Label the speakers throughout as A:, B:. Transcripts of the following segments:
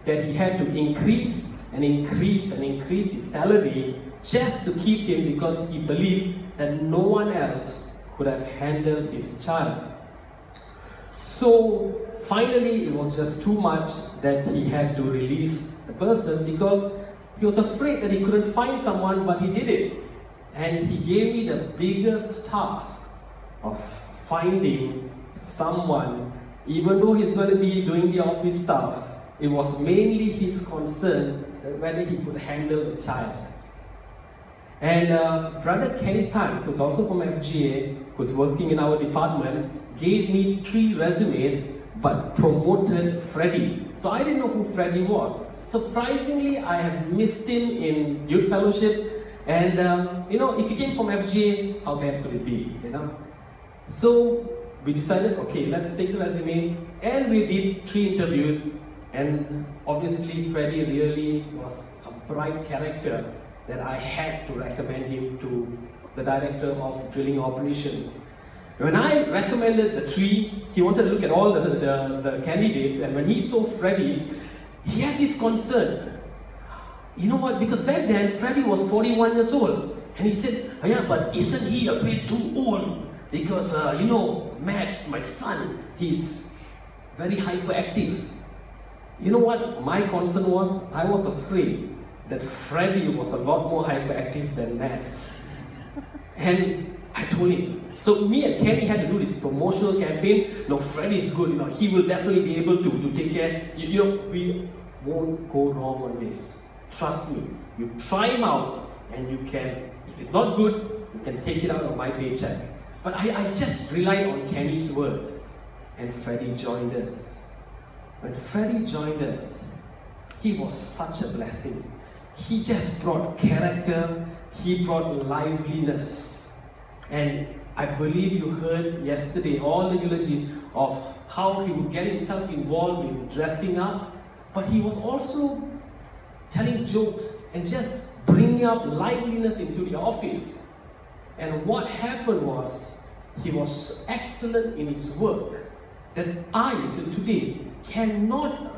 A: that he had to increase and increase and increase his salary just to keep him, because he believed that no one else could have handled his child. So finally it was just too much that he had to release the person, because he was afraid that he couldn't find someone, but he did it. And he gave me the biggest task of finding someone. Even though he's going to be doing the office stuff, it was mainly his concern that whether he could handle the child. And Brother Kenny Tan, who's also from FGA, who's working in our department, gave me 3 resumes but promoted Freddie. So I didn't know who Freddie was. Surprisingly, I have missed him in youth fellowship. And if he came from FGA, how bad could it be, So we decided, okay, let's take the resume, and we did 3 interviews. And obviously Freddie really was a bright character that I had to recommend him to the director of drilling operations. When I recommended the 3, he wanted to look at all the candidates, and when he saw Freddie, he had this concern. You know what, because back then Freddie was 41 years old, and he said, oh yeah, but isn't he a bit too old? Because Max, my son, he's very hyperactive. You know what my concern was? I was afraid that Freddie was a lot more hyperactive than Max. And I told him. So me and Kenny had to do this promotional campaign. No, Freddie is good, he will definitely be able to take care. We won't go wrong on this. Trust me. You try him out, and you can, if it's not good, you can take it out of my paycheck. But I just relied on Kenny's word, and Freddie joined us. When Freddie joined us, he was such a blessing. He just brought character, he brought liveliness. And I believe you heard yesterday all the eulogies of how he would get himself involved in dressing up, but he was also telling jokes and just bringing up liveliness into the office. And what happened was, he was excellent in his work that I, till today, cannot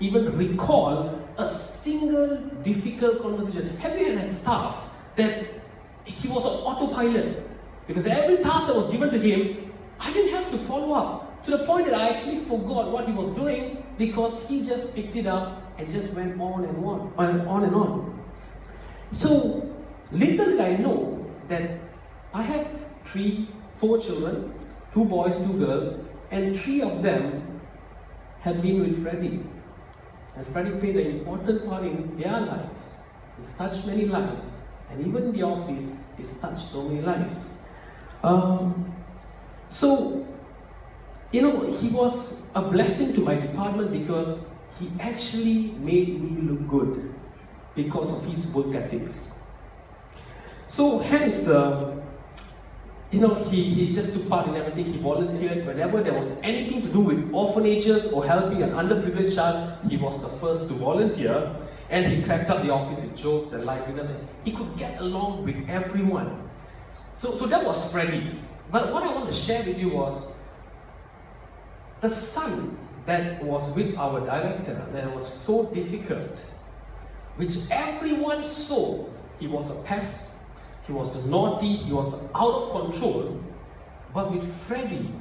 A: even recall a single difficult conversation. Have you had staff that he was on autopilot? Because every task that was given to him, I didn't have to follow up, to the point that I actually forgot what he was doing, because he just picked it up and just went on and on. So little did I know that I have 4 children, 2 boys, 2 girls, and 3 of them have been with Freddie. And Freddie played an important part in their lives. He's touched many lives, and even in the office, he's touched so many lives. He was a blessing to my department, because he actually made me look good because of his work ethics. So hence, he just took part in everything. He volunteered whenever there was anything to do with orphanages or helping an underprivileged child. He was the first to volunteer, and he cracked up the office with jokes and liveliness, and he could get along with everyone. So that was Freddie. But what I want to share with you was the son that was with our director, that was so difficult, which everyone saw he was a pest, he was naughty, he was out of control. But with Freddie,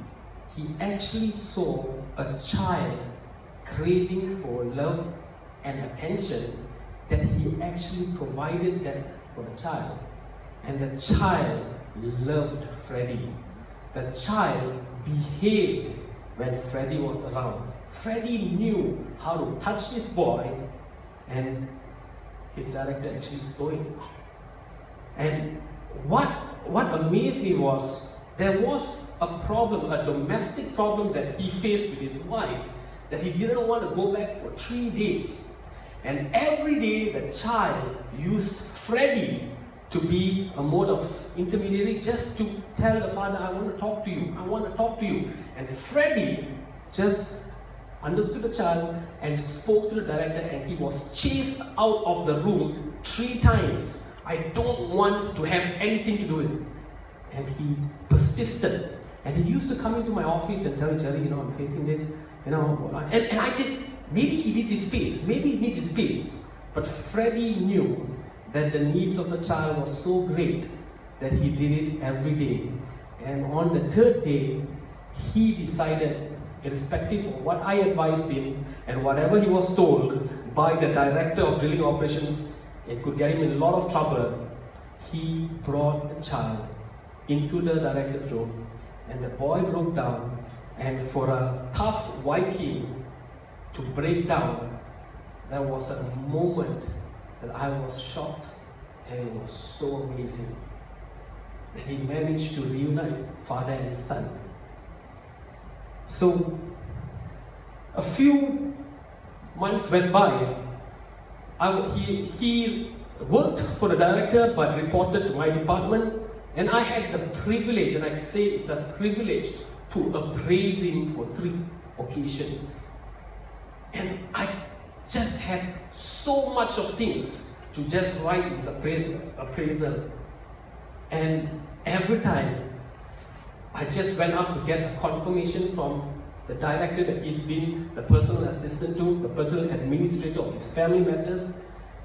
A: he actually saw a child craving for love and attention, that he actually provided that for the child. And the child loved Freddie. The child behaved when Freddie was around. Freddie knew how to touch this boy, and his director actually saw it. And what amazed me was, there was a problem, a domestic problem that he faced with his wife, that he didn't want to go back for 3 days. And every day the child used Freddie to be a mode of intermediary, just to tell the father, I want to talk to you, I want to talk to you. And Freddie just understood the child and spoke to the director, and he was chased out of the room 3 times. I don't want to have anything to do with it. And he persisted. And he used to come into my office and tell Jerry, I'm facing this, and I said, maybe he needs his space, maybe he needs his space. But Freddie knew that the needs of the child was so great that he did it every day. And on the third day, he decided, irrespective of what I advised him and whatever he was told by the director of drilling operations, it could get him in a lot of trouble. He brought the child into the director's room, and the boy broke down, and for a tough Viking to break down, there was a moment that I was shocked, and it was so amazing that he managed to reunite father and son. So, a few months went by. He worked for the director but reported to my department, and I had the privilege, and I say it's a privilege, to appraise him for 3 occasions. And I just had so much of things to just write his appraisal. And every time I just went up to get a confirmation from the director that he's been the personal assistant to, the personal administrator of his family matters,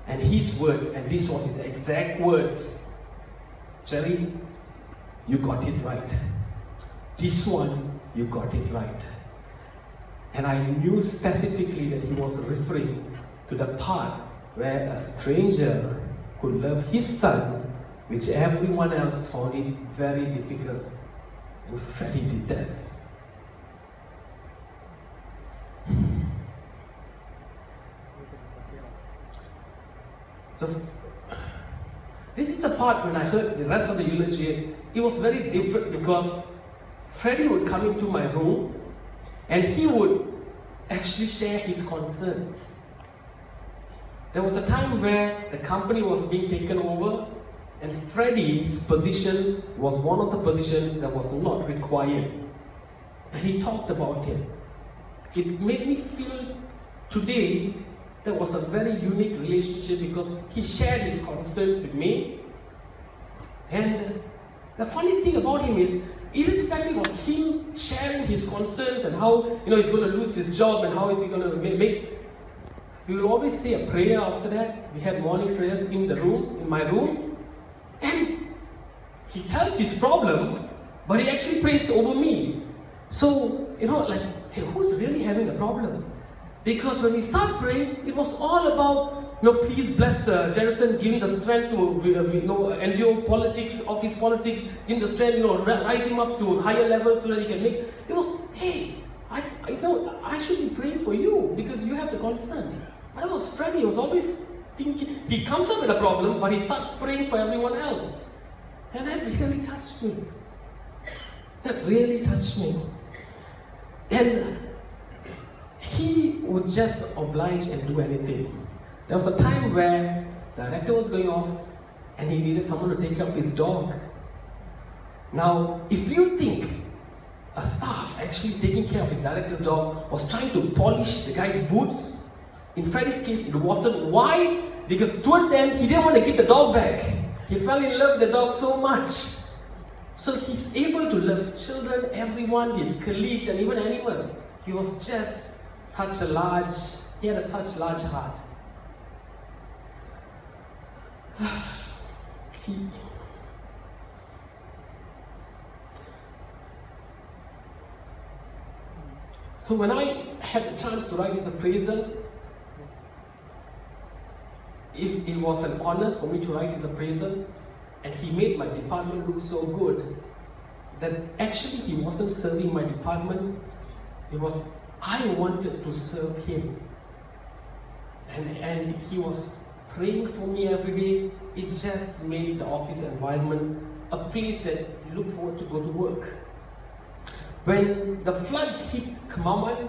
A: and his words, and this was his exact words: "Jerry, you got it right. This one, you got it right." And I knew specifically that he was referring to the part where a stranger could love his son, which everyone else found it very difficult. And Freddie did that. So, this is the part when I heard the rest of the eulogy, it was very different, because Freddie would come into my room and he would actually share his concerns. There was a time where the company was being taken over, and Freddie's position was one of the positions that was not required. And he talked about it. It made me feel today there was a very unique relationship, because he shared his concerns with me. And the funny thing about him is, irrespective of him sharing his concerns and how he's going to lose his job and how is he going to make, we will always say a prayer after that. We had morning prayers in the room, in my room, and he tells his problem, but he actually prays over me. So, hey, who's really having the problem? Because when we start praying, it was all about, please bless Jerison, give him the strength to, endure politics, office politics, give him the strength, rise him up to higher levels so that he can make. It was, hey, I should be praying for you because you have the concern. But it was Freddie. He was always thinking, he comes up with a problem, but he starts praying for everyone else. And that really touched me. That really touched me. And he would just oblige and do anything. There was a time where his director was going off and he needed someone to take care of his dog. Now, if you think a staff actually taking care of his director's dog was trying to polish the guy's boots, in Freddie's case, it wasn't. Why? Because towards the end, he didn't want to give the dog back. He fell in love with the dog so much. So he's able to love children, everyone, his colleagues, and even animals. He was just he had such large heart. So when I had the chance to write his appraisal, it was an honor for me to write his appraisal, and he made my department look so good that actually he wasn't serving my department, it was I wanted to serve him. And he was praying for me every day. It just made the office environment a place that you look forward to go to work. When the floods hit Kemaman,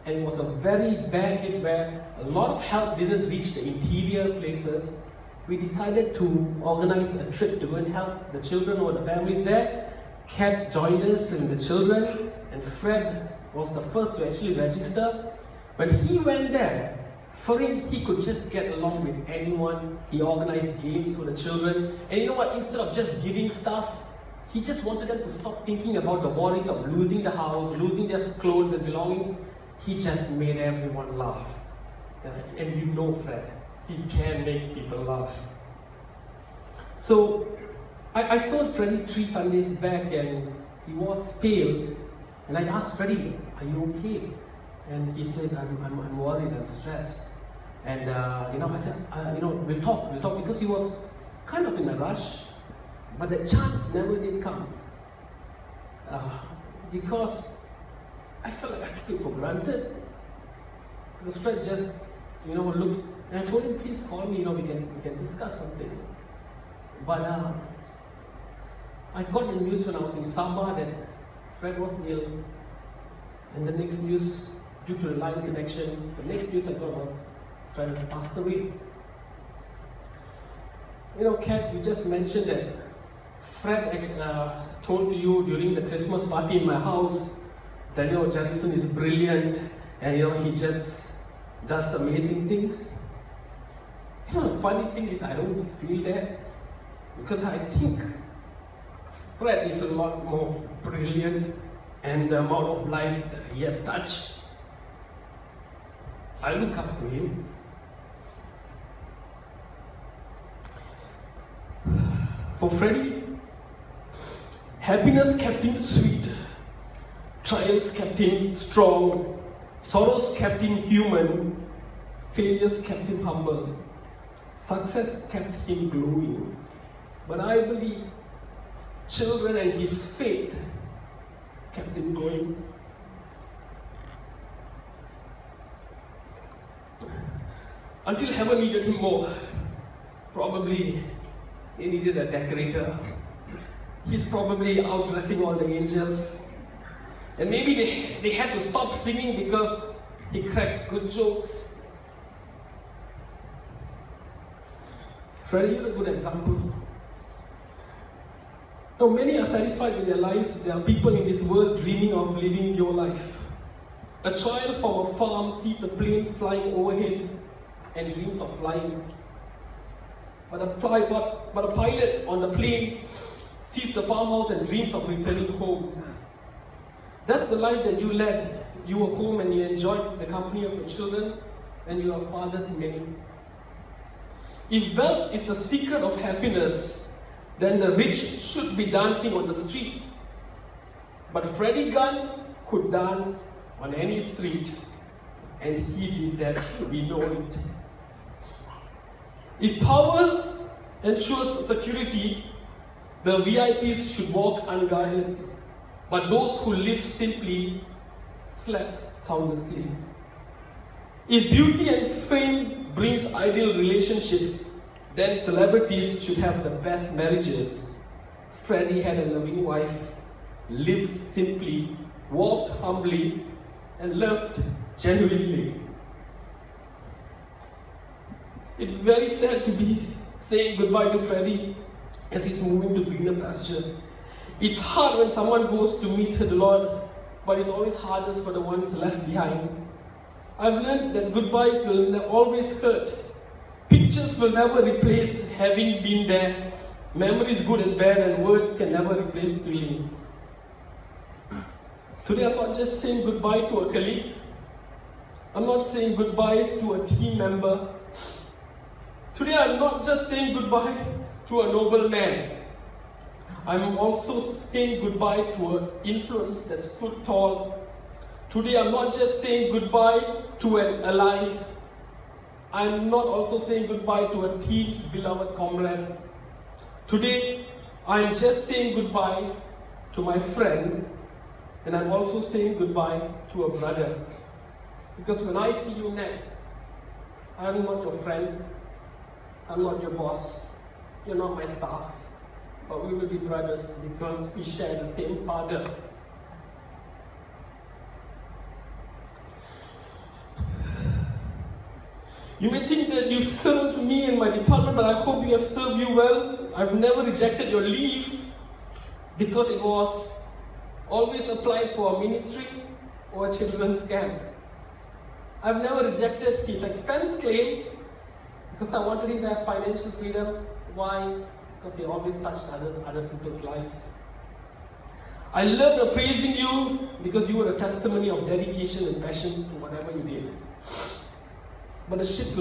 A: and it was a very bad hit where a lot of help didn't reach the interior places, we decided to organize a trip to go and help the children or the families there. Kat joined us and the children, and Fred was the first to actually register. When he went there, for him, he could just get along with anyone. He organized games for the children. And you know what? Instead of just giving stuff, he just wanted them to stop thinking about the worries of losing the house, losing their clothes and belongings. he just made everyone laugh. And you know Fred, he can make people laugh. So I saw Freddie 3 Sundays back and he was pale. And I asked Freddie, are you okay? And he said, I'm worried, I'm stressed. And I said, we'll talk, because he was kind of in a rush. But the chance never did come. Because I felt like I took it for granted. Because Fred just, looked, and I told him, please call me, we can discuss something. But I got the news when I was in Sabah that Fred was ill. And the next news, due to the line connection, the next news I got was Fred has passed away. Kat, you just mentioned that Fred told to you during the Christmas party in my house that Jefferson is brilliant and he just does amazing things. The funny thing is I don't feel that, because I think Fred is a lot more brilliant, and the amount of lives that he has touched, I look up to him. For Freddie, happiness kept him sweet, trials kept him strong, sorrows kept him human, failures kept him humble, success kept him glowing. But I believe children and his faith kept him going. Until heaven needed him more. Probably he needed a decorator. He's probably out dressing all the angels. And maybe they had to stop singing because he cracks good jokes. Freddie, you're a good example. Now, many are satisfied with their lives. There are people in this world dreaming of living your life. A child from a farm sees a plane flying overhead and dreams of flying. But a pilot on the plane sees the farmhouse and dreams of returning home. That's the life that you led. You were home and you enjoyed the company of your children, and you are a father to many. If wealth is the secret of happiness, then the rich should be dancing on the streets. But Freddie Gan could dance on any street, and he did that, we know it. If power ensures security, the VIPs should walk unguarded, but those who live simply slept soundlessly. If beauty and fame brings ideal relationships, then celebrities should have the best marriages. Freddie had a loving wife, lived simply, walked humbly, and loved genuinely. It's very sad to be saying goodbye to Freddie as he's moving to greener pastures. It's hard when someone goes to meet the Lord, but it's always hardest for the ones left behind. I've learned that goodbyes will always hurt. Pictures will never replace having been there. Memories, good and bad, and words can never replace feelings. Today I'm not just saying goodbye to a colleague. I'm not saying goodbye to a team member. Today I'm not just saying goodbye to a noble man. I'm also saying goodbye to an influence that stood tall. Today I'm not just saying goodbye to an ally. I'm not also saying goodbye to a team's beloved comrade. Today I'm just saying goodbye to my friend, and I'm also saying goodbye to a brother. Because when I see you next, I'm not your friend, I'm not your boss, you're not my staff, but we will be brothers because we share the same Father. You may think that you served me in my department, but I hope we have served you well. I've never rejected your leave because it was always applied for a ministry or a children's camp. I've never rejected his expense claim because I wanted him to have financial freedom. Why? Because he always touched other people's lives. I loved praising you because you were a testimony of dedication and passion to whatever you did. But the ship